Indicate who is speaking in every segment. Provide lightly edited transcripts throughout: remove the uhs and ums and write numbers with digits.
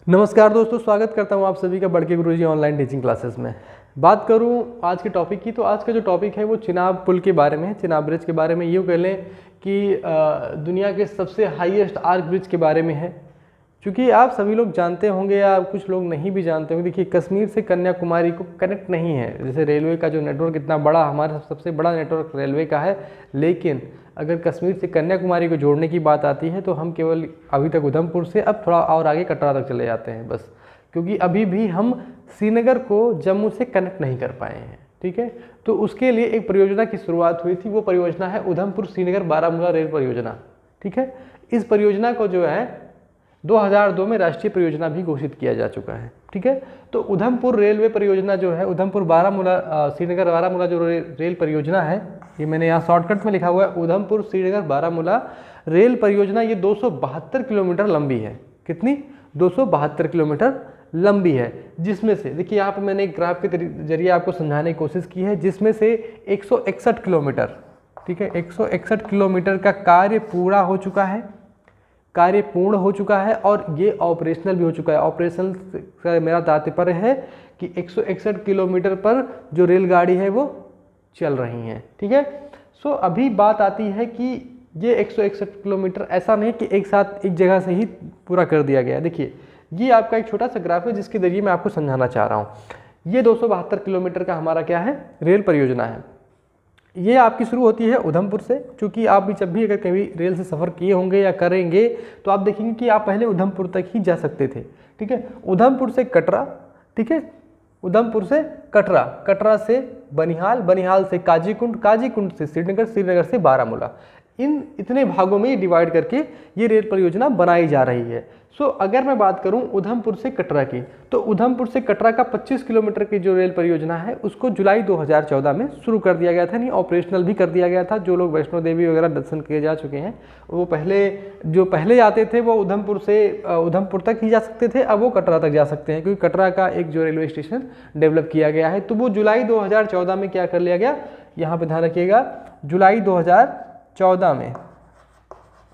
Speaker 1: नमस्कार दोस्तों, स्वागत करता हूं आप सभी का बड़के गुरुजी ऑनलाइन टीचिंग क्लासेस में। बात करूं आज के टॉपिक की, तो आज का जो टॉपिक है वो चिनाब पुल के बारे में है, चिनाब ब्रिज के बारे में। यूँ कह लें कि दुनिया के सबसे हाईएस्ट आर्क ब्रिज के बारे में है। क्योंकि आप सभी लोग जानते होंगे या कुछ लोग नहीं भी जानते होंगे, देखिए कश्मीर से कन्याकुमारी को कनेक्ट नहीं है। जैसे रेलवे का जो नेटवर्क इतना बड़ा, हमारा सबसे बड़ा नेटवर्क रेलवे का है, लेकिन अगर कश्मीर से कन्याकुमारी को जोड़ने की बात आती है तो हम केवल अभी तक उधमपुर से, अब थोड़ा और आगे कटरा तक चले जाते हैं बस। क्योंकि अभी भी हम श्रीनगर को जम्मू से कनेक्ट नहीं कर पाए हैं। ठीक है, तो उसके लिए एक परियोजना की शुरुआत हुई थी। वो परियोजना है उधमपुर श्रीनगर बारामूला रेल परियोजना। ठीक है, इस परियोजना को जो है 2002 में राष्ट्रीय परियोजना भी घोषित किया जा चुका है। ठीक है, तो उधमपुर रेलवे परियोजना जो है, उधमपुर बारामूला श्रीनगर बारामूला जो रेल परियोजना है, ये मैंने यहाँ शॉर्टकट में लिखा हुआ है उधमपुर श्रीनगर बारामूला रेल परियोजना। ये 272 किलोमीटर लंबी है। कितनी? 272 किलोमीटर लंबी है। जिसमें से देखिए यहाँ पे मैंने एक ग्राफ के जरिए आपको समझाने की कोशिश की है, जिसमें से 161 किलोमीटर, ठीक है, 161 किलोमीटर का कार्य पूरा हो चुका है, कार्य पूर्ण हो चुका है और ये ऑपरेशनल भी हो चुका है। ऑपरेशनल का मेरा तात्पर्य है कि 161 किलोमीटर पर जो रेलगाड़ी है वो चल रही हैं। ठीक है, सो अभी बात आती है कि ये 161 किलोमीटर ऐसा नहीं कि एक साथ एक जगह से ही पूरा कर दिया गया। देखिए ये आपका एक छोटा सा ग्राफ है जिसके जरिए मैं आपको समझाना चाह रहा हूँ। ये 272 किलोमीटर का हमारा क्या है, रेल परियोजना है। ये आपकी शुरू होती है उधमपुर से। क्योंकि आप भी जब भी अगर कभी रेल से सफ़र किए होंगे या करेंगे तो आप देखेंगे कि आप पहले उधमपुर तक ही जा सकते थे। ठीक है, उधमपुर से कटरा, ठीक है, उधमपुर से कटरा, कटरा से बनिहाल, बनिहाल से काजीकुंड, काजीकुंड से श्रीनगर, श्रीनगर से बारामूला। इन इतने भागों में डिवाइड करके ये रेल परियोजना बनाई जा रही है। सो अगर मैं बात करूं उधमपुर से कटरा की, तो उधमपुर से कटरा का 25 किलोमीटर की जो रेल परियोजना है उसको जुलाई 2014 में शुरू कर दिया गया था, नहीं ऑपरेशनल भी कर दिया गया था। जो लोग वैष्णो देवी वगैरह दर्शन किए जा चुके हैं, वो पहले जाते थे वो उधमपुर से उधमपुर तक ही जा सकते थे, अब वो कटरा तक जा सकते हैं, क्योंकि कटरा का एक जो रेलवे स्टेशन डेवलप किया गया है। तो वो जुलाई 2014 में क्या कर लिया गया, यहाँ पर ध्यान रखिएगा, जुलाई 2014 में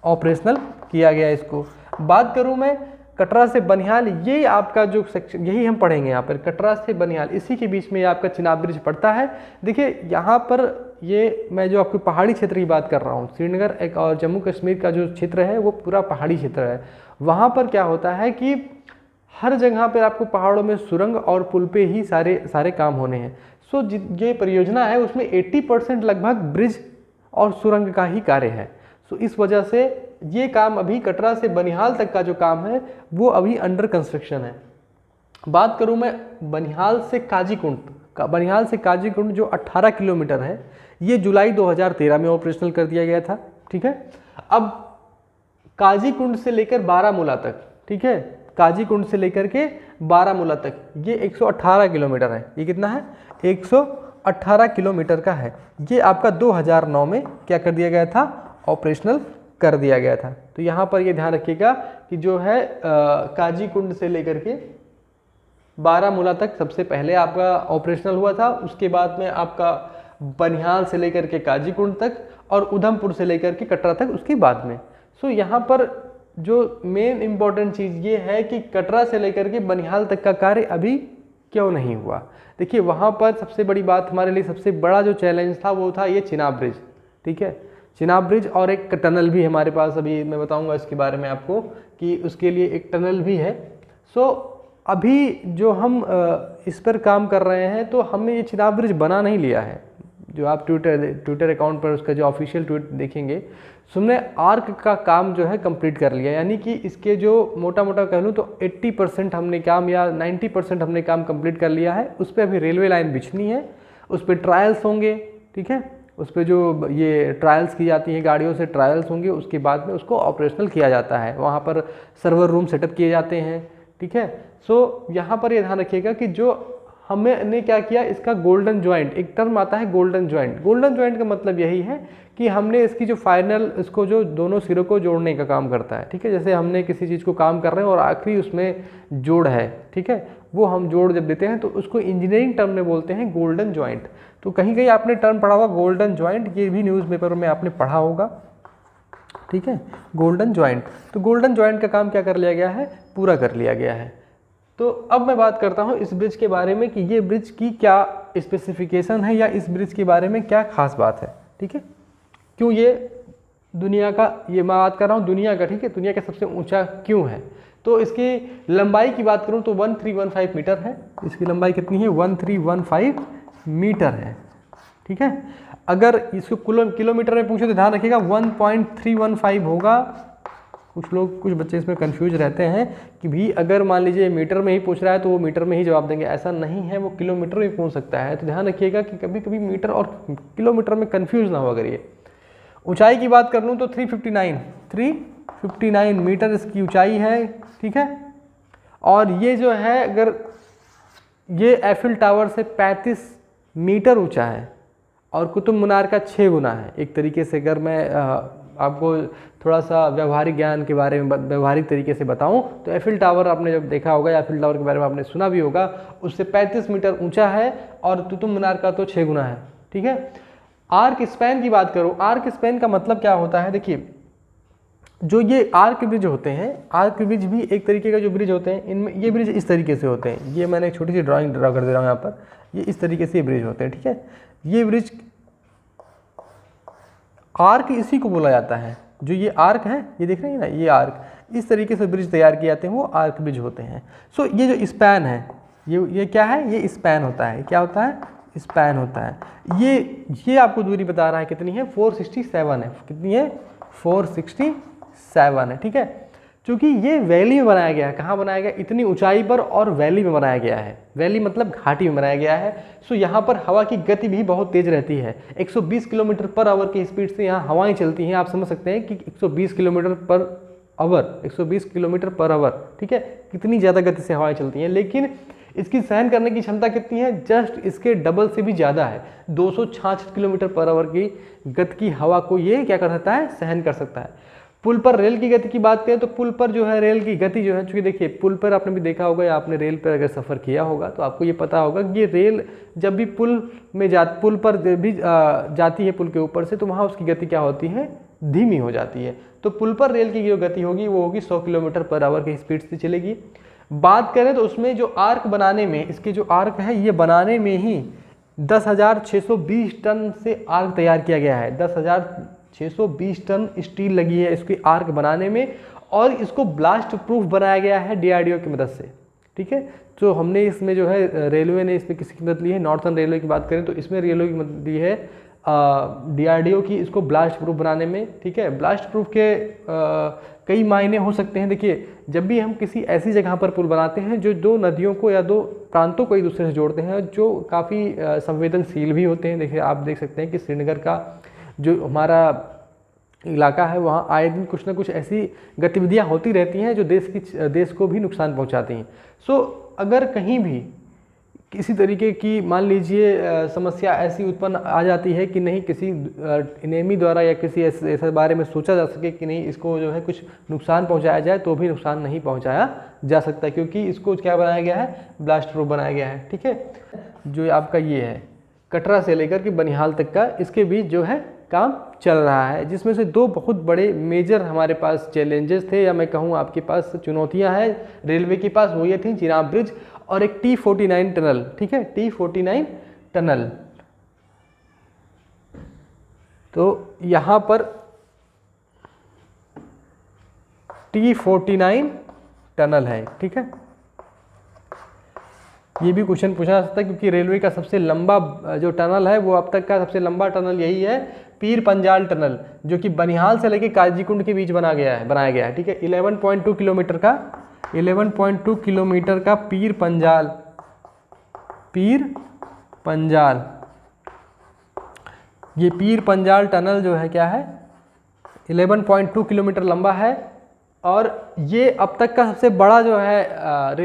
Speaker 1: ऑपरेशनल किया गया इसको। बात करूं मैं कटरा से बनिहाल, ये आपका जो सेक्शन, यही हम पढ़ेंगे यहाँ पर, कटरा से बनिहाल, इसी के बीच में ये आपका चिनाब ब्रिज पड़ता है। देखिए यहाँ पर ये मैं जो आपकी पहाड़ी क्षेत्र की बात कर रहा हूँ, श्रीनगर एक और जम्मू कश्मीर का जो क्षेत्र है वो पूरा पहाड़ी क्षेत्र है। वहाँ पर क्या होता है कि हर जगह पर आपको पहाड़ों में सुरंग और पुल पे ही सारे काम होने हैं। सो ये परियोजना है उसमें 80% लगभग ब्रिज और सुरंग का ही कार्य है। सो इस वजह से ये काम अभी कटरा से बनिहाल तक का जो काम है वो अभी अंडर कंस्ट्रक्शन है। बात करूं मैं बनिहाल से काजीकुंड का, बनिहाल से काजीकुंड जो 18 किलोमीटर है, ये जुलाई 2013 में ऑपरेशनल कर दिया गया था। ठीक है, अब काजीकुंड से लेकर बारामूला तक, ठीक है, काजीकुंड से लेकर के बारामूला तक ये 118 किलोमीटर है। ये कितना है, 118 किलोमीटर का है। ये आपका 2009 में क्या कर दिया गया था, ऑपरेशनल कर दिया गया था। तो यहाँ पर ये ध्यान रखिएगा कि जो है काजीकुंड से लेकर के बारामूला तक सबसे पहले आपका ऑपरेशनल हुआ था, उसके बाद में आपका बनिहाल से लेकर के काजीकुंड तक और उधमपुर से लेकर के कटरा तक उसके बाद में। सो यहाँ पर जो मेन इम्पॉर्टेंट चीज़ ये है कि कटरा से लेकर के बनिहाल तक का कार्य अभी क्यों नहीं हुआ। देखिए वहाँ पर सबसे बड़ी बात, हमारे लिए सबसे बड़ा जो चैलेंज था वो था ये चिनाब ब्रिज। ठीक है, चिनाब ब्रिज और एक टनल भी हमारे पास, अभी मैं बताऊंगा इसके बारे में आपको कि उसके लिए एक टनल भी है। सो अभी जो हम इस पर काम कर रहे हैं, तो हमने ये चिनाब ब्रिज बना नहीं लिया है। जो आप ट्विटर अकाउंट पर उसका जो ऑफिशियल ट्वीट देखेंगे, हमने आर्क का काम जो है कंप्लीट कर लिया। यानी कि इसके जो मोटा मोटा कह लूँ तो 80% हमने काम या 90% हमने काम कंप्लीट कर लिया है। उस पर अभी रेलवे लाइन बिछनी है, उस पर ट्रायल्स होंगे। ठीक है, उस पर जो ये ट्रायल्स की जाती हैं, गाड़ियों से ट्रायल्स होंगे, उसके बाद में उसको ऑपरेशनल किया जाता है। वहाँ पर सर्वर रूम सेटअप किए जाते हैं। ठीक है, सो यहाँ पर ये ध्यान रखिएगा कि जो हमने क्या किया, इसका गोल्डन जॉइंट, एक टर्म आता है गोल्डन जॉइंट। गोल्डन जॉइंट का मतलब यही है कि हमने इसकी जो फाइनल, इसको जो दोनों सिरों को जोड़ने का काम करता है। ठीक है, जैसे हमने किसी चीज़ को काम कर रहे हैं और आखिरी उसमें जोड़ है, ठीक है, वो हम जोड़ जब देते हैं तो उसको इंजीनियरिंग टर्म में बोलते हैं गोल्डन जॉइंट। तो कहीं कहीं आपने टर्म पढ़ा होगा गोल्डन जॉइंट, ये भी न्यूज़पेपर में आपने पढ़ा होगा। ठीक है, गोल्डन जॉइंट। तो गोल्डन जॉइंट का काम क्या कर लिया गया है, पूरा कर लिया गया है। तो अब मैं बात करता हूँ इस ब्रिज के बारे में कि ये ब्रिज की क्या स्पेसिफिकेशन है या इस ब्रिज के बारे में क्या खास बात है, ठीक है। क्यों ये दुनिया का, ये मैं बात कर रहा हूँ दुनिया का, ठीक है, दुनिया का सबसे ऊंचा क्यों है। तो इसकी लंबाई की बात करूँ तो 1315 मीटर है। इसकी लंबाई कितनी है? 1315 मीटर है, ठीक है। अगर इसको किलोमीटर में पूछे तो ध्यान रखिएगा 1.315 होगा। कुछ बच्चे इसमें कंफ्यूज रहते हैं कि भी अगर मान लीजिए मीटर में ही पूछ रहा है तो वो मीटर में ही जवाब देंगे, ऐसा नहीं है, वो किलोमीटर में पूछ सकता है। तो ध्यान रखिएगा कि कभी कभी मीटर और किलोमीटर में कंफ्यूज ना हो। अगर ये ऊंचाई की बात कर लूँ तो 359 मीटर इसकी ऊंचाई है, ठीक है। और ये जो है, अगर ये एफिल टावर से 35 मीटर ऊंचा है और कुतुब मीनार का 6 गुना है। एक तरीके से अगर मैं आपको थोड़ा सा व्यवहारिक ज्ञान के बारे में व्यवहारिक तरीके से बताऊं तो एफिल टावर आपने जब देखा होगा या एफिल टावर के बारे में आपने सुना भी होगा, उससे 35 मीटर ऊंचा है और कुतुब मीनार का तो 6 गुना है, ठीक है। आर्क स्पैन की बात करूं, आर्क स्पैन का मतलब क्या होता है? देखिए, जो ये आर्क ब्रिज होते हैं, आर्क ब्रिज भी एक तरीके का जो ब्रिज होते हैं, इनमें ये ब्रिज इस तरीके से होते हैं। ये मैंने एक छोटी सी ड्राइंग ड्रा कर दे रहा हूँ यहाँ पर। ये इस तरीके से ये ब्रिज होते हैं, ठीक है। ये ब्रिज आर्क इसी को बोला जाता है। जो ये आर्क है, ये देख रहे हैं ना, ये आर्क, इस तरीके से ब्रिज तैयार किए जाते हैं, वो आर्क ब्रिज होते हैं। सो ये जो स्पैन है, ये क्या है? ये स्पैन होता है। क्या होता है? स्पैन होता है। ये आपको दूरी बता रहा है कितनी है? 467 है। कितनी है? 467 है, ठीक है। क्योंकि ये वैली में बनाया गया है। कहाँ बनाया गया? इतनी ऊंचाई पर और वैली में बनाया गया है। वैली मतलब घाटी में बनाया गया है। सो यहाँ पर हवा की गति भी बहुत तेज रहती है। 120 किलोमीटर पर आवर की स्पीड से यहाँ हवाएं चलती हैं। आप समझ सकते हैं कि 120 kilometre per hour, 120 kilometre per hour, ठीक है, कितनी ज़्यादा गति से हवाएं चलती हैं। लेकिन इसकी सहन करने की क्षमता कितनी है? जस्ट इसके डबल से भी ज़्यादा है। 266 किलोमीटर पर आवर की गति की हवा को ये क्या कर सकता है? सहन कर सकता है। पुल पर रेल की गति की बात करें तो पुल पर जो है रेल की गति जो है, चूँकि देखिए पुल पर आपने भी देखा होगा या आपने रेल पर अगर सफ़र किया होगा तो आपको ये पता होगा कि ये रेल जब भी पुल पर भी जाती है पुल के ऊपर से, तो वहाँ उसकी गति क्या होती है? धीमी हो जाती है। तो पुल पर रेल की जो गति होगी वो होगी 100 किलोमीटर पर आवर की स्पीड से चलेगी। बात करें तो उसमें जो आर्क बनाने में, इसके जो आर्क है ये बनाने में ही 10,620 टन से आर्क तैयार किया गया है। 10,620 टन स्टील लगी है इसकी आर्क बनाने में, और इसको ब्लास्ट प्रूफ बनाया गया है DRDO की मदद से, ठीक है। तो हमने इसमें जो है रेलवे ने इसमें किसकी मदद ली है? नॉर्थर्न रेलवे की बात करें तो इसमें रेलवे की मदद ली है DRDO की, इसको ब्लास्ट प्रूफ बनाने में, ठीक है। ब्लास्ट प्रूफ के कई मायने हो सकते हैं। देखिए, जब भी हम किसी ऐसी जगह पर पुल बनाते हैं जो दो नदियों को या दो प्रांतों को एक दूसरे से जोड़ते हैं, जो काफ़ी संवेदनशील भी होते हैं। देखिए, आप देख सकते हैं कि श्रीनगर का जो हमारा इलाका है, वहाँ आए दिन कुछ ना कुछ ऐसी गतिविधियाँ होती रहती हैं जो देश को भी नुकसान पहुँचाती हैं। सो अगर कहीं भी किसी तरीके की मान लीजिए समस्या ऐसी उत्पन्न आ जाती है कि नहीं किसी नेमी द्वारा या किसी ऐसे बारे में सोचा जा सके कि नहीं इसको जो है कुछ नुकसान पहुंचाया जाए, तो भी नुकसान नहीं पहुंचाया जा सकता, क्योंकि इसको क्या बनाया गया है? ब्लास्ट प्रूफ बनाया गया है, ठीक है। जो आपका ये है कटरा से लेकर के बनिहाल तक का, इसके बीच जो है काम चल रहा है, जिसमें से दो बहुत बड़े मेजर हमारे पास चैलेंजेस थे, या मैं कहूँ आपके पास चुनौतियाँ हैं रेलवे के पास। वो ये थी चिनाब ब्रिज और एक T49 टनल, ठीक है, T49 टनल। तो यहाँ पर T49 टनल है, ठीक है। ये भी क्वेश्चन पूछा जा सकता है, क्योंकि रेलवे का सबसे लंबा जो टनल है वो अब तक का सबसे लंबा टनल यही है, पीर पंजाल टनल, जो कि बनिहाल से लेके काजीकुंड के बीच बनाया गया है, ठीक है। 11.2 किलोमीटर का पीर पंजाल, ये पीर पंजाल टनल जो है क्या है? 11.2 किलोमीटर लंबा है, और ये अब तक का सबसे बड़ा जो है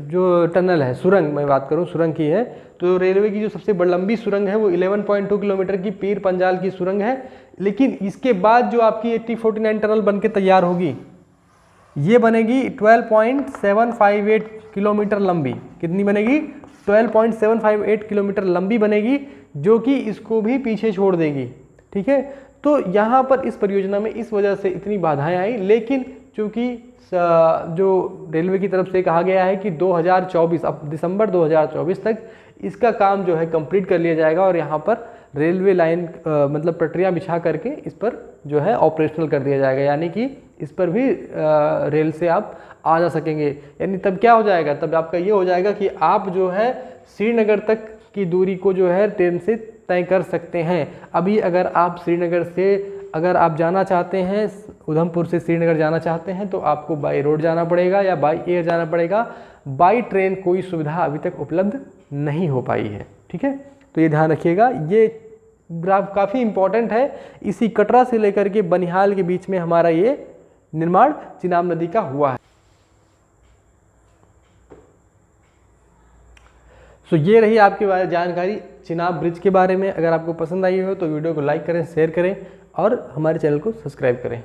Speaker 1: जो टनल है, सुरंग मैं बात करूँ सुरंग की है, तो रेलवे की जो सबसे लंबी सुरंग है वो 11.2 किलोमीटर की पीर पंजाल की सुरंग है। लेकिन इसके बाद जो आपकी T49 टनल बनके तैयार होगी, ये बनेगी 12.758 किलोमीटर लंबी। कितनी बनेगी? 12.758 किलोमीटर लंबी बनेगी, जो कि इसको भी पीछे छोड़ देगी, ठीक है। तो यहाँ पर इस परियोजना में इस वजह से इतनी बाधाएं आई, लेकिन चूँकि जो रेलवे की तरफ से कहा गया है कि 2024 अब दिसंबर 2024 तक इसका काम जो है कंप्लीट कर लिया जाएगा और यहाँ पर रेलवे लाइन मतलब पटरियाँ बिछा करके इस पर जो है ऑपरेशनल कर दिया जाएगा, यानी कि इस पर भी रेल से आप आ जा सकेंगे। यानी तब क्या हो जाएगा, तब आपका ये हो जाएगा कि आप जो है श्रीनगर तक की दूरी को जो है ट्रेन से तय कर सकते हैं। अभी अगर आप श्रीनगर से अगर आप जाना चाहते हैं, उधमपुर से श्रीनगर जाना चाहते हैं, तो आपको बाई रोड जाना पड़ेगा या बाई एयर जाना पड़ेगा। बाई ट्रेन कोई सुविधा अभी तक उपलब्ध नहीं हो पाई है। ठीक है, तो ये ध्यान रखिएगा, ये ग्राफ काफ़ी इम्पोर्टेंट है। इसी कटरा से लेकर के बनिहाल के बीच में हमारा ये निर्माण चिनाब नदी का हुआ है। सो ये रही आपके बारे जानकारी चिनाब ब्रिज के बारे में। अगर आपको पसंद आई हो तो वीडियो को लाइक करें, शेयर करें और हमारे चैनल को सब्सक्राइब करें।